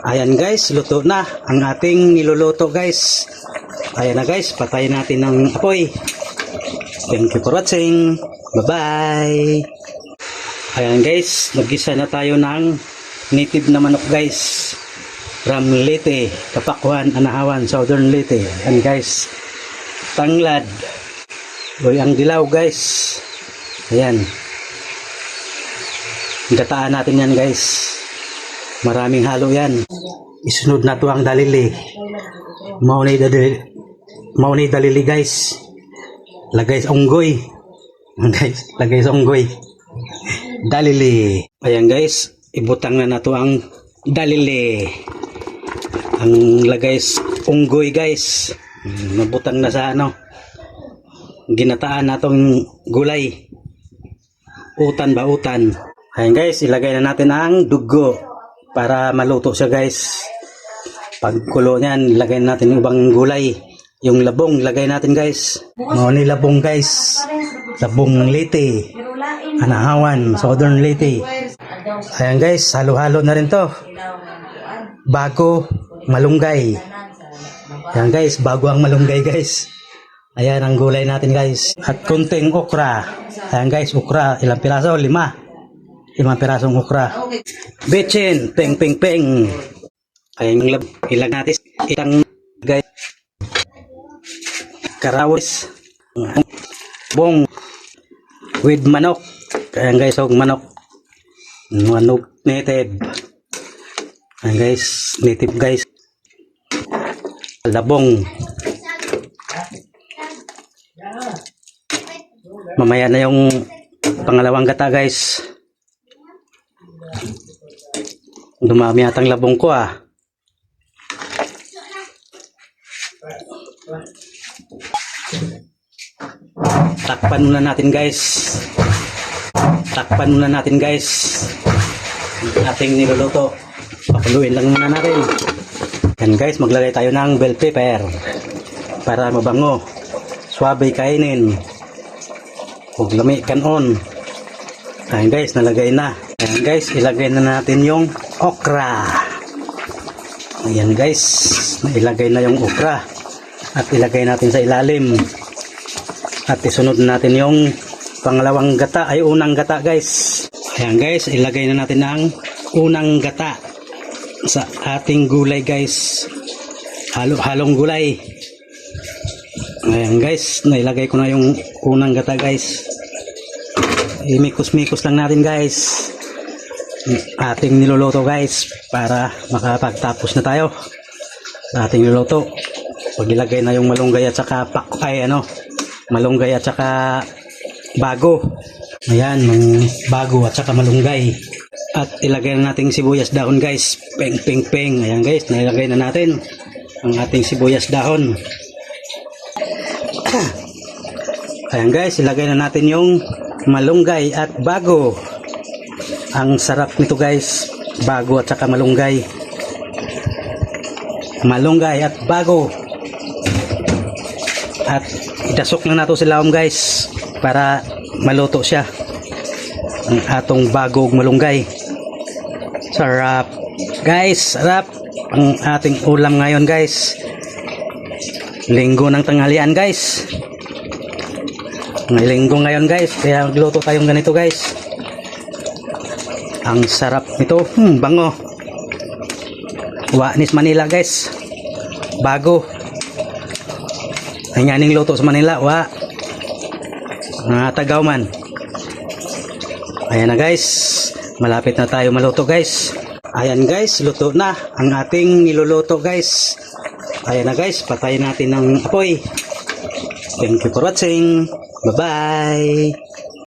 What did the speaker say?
Ayan guys, luto na ang ating niluluto guys. Ayan na guys, patayin natin ng apoy. Thank you for watching. Bye-bye. Ayan guys, mag-isa na tayo ng native na manok guys. From Leyte, Kapakwan, Anahawan, Southern Leyte. Ayan guys, tanglad. Uy, ang dilaw guys. Ayan. Gataan natin yan guys. Maraming halo yan. Isunod na to ang dalili. Maunay dalili guys. Lagay sa unggoy. Guys, lagay sa unggoy. Dalili. Ayan guys, ibutang na nato ang dalili. Ang lagay sa unggoy guys. Nabutang na sa ano. Ginataan natong gulay. Utan ba utan. Ayan guys, ilagay na natin ang dugo para maluto siya guys. Pagkulo niyan, ilagay natin yung ibang gulay. Yung labong, ilagay natin guys. Ni labong guys. Labong Leyte, Anahawan, Southern Leyte. Ayan guys, halo-halo na rin to. Bago, malunggay. Ayan guys, bago ang malunggay guys. Ayan ang gulay natin guys. At kunting okra. Ayan guys, okra. Ilang piraso? 5 pirasong okra. Betchin, peng peng peng. Ayan yung ilag natin. Itang guys. Karawis. Bong. With manok. Ayan guys, manok. Manok native. Ayan guys, native guys. Labong. Mamaya na yung pangalawang gata guys. Dumami atang labong ko ah. Takpan muna natin guys. Takpan muna natin guys. Ating niluluto. Pakuluin lang muna natin. Yan guys, maglagay tayo ng bell pepper para mabango. Suwabe kainin. Huwag lami kanon. Ayan guys, nalagay na. Ayan guys, ilagay na natin yung okra. Ayan guys, nailagay na yung okra. At ilagay natin sa ilalim. At isunod natin yung pangalawang gata, ay unang gata guys. Ayan guys, ilagay na natin ang unang gata sa ating gulay guys. Halong gulay. Ayan guys, nailagay ko na yung unang gata guys. Imikos-mikos lang natin guys. Ating niluluto guys para makapagtapos na tayo sa ating niluluto. Pag ilagay na yung malunggay at saka malunggay at saka bago. Ayan, yung bago at saka malunggay. At ilagay na natin sibuyas dahon guys. Peng peng peng. Ayan guys, nailagay na natin ang ating sibuyas dahon. Ayan guys, ilagay na natin yung malunggay at bago. Ang sarap nito guys, bago at saka malunggay. Malunggay at bago. At idasok na nato sila guys para maluto siya. Ang atong bagong malunggay. Sarap. Guys, sarap ang ating ulam ngayon guys. Linggo ng tanghalian guys. Linggo ngayon guys, kaya magluto tayong ganito guys. Ang sarap nito, bango. Wanis Manila guys. Bago. Ay nganing luto sa Manila, Tagaw man. Ayan na guys, malapit na tayo maluto guys. Ayan guys, luto na ang ating niluluto guys. Ayan na guys, patayin natin ng apoy. Thank you for watching. Bye-bye.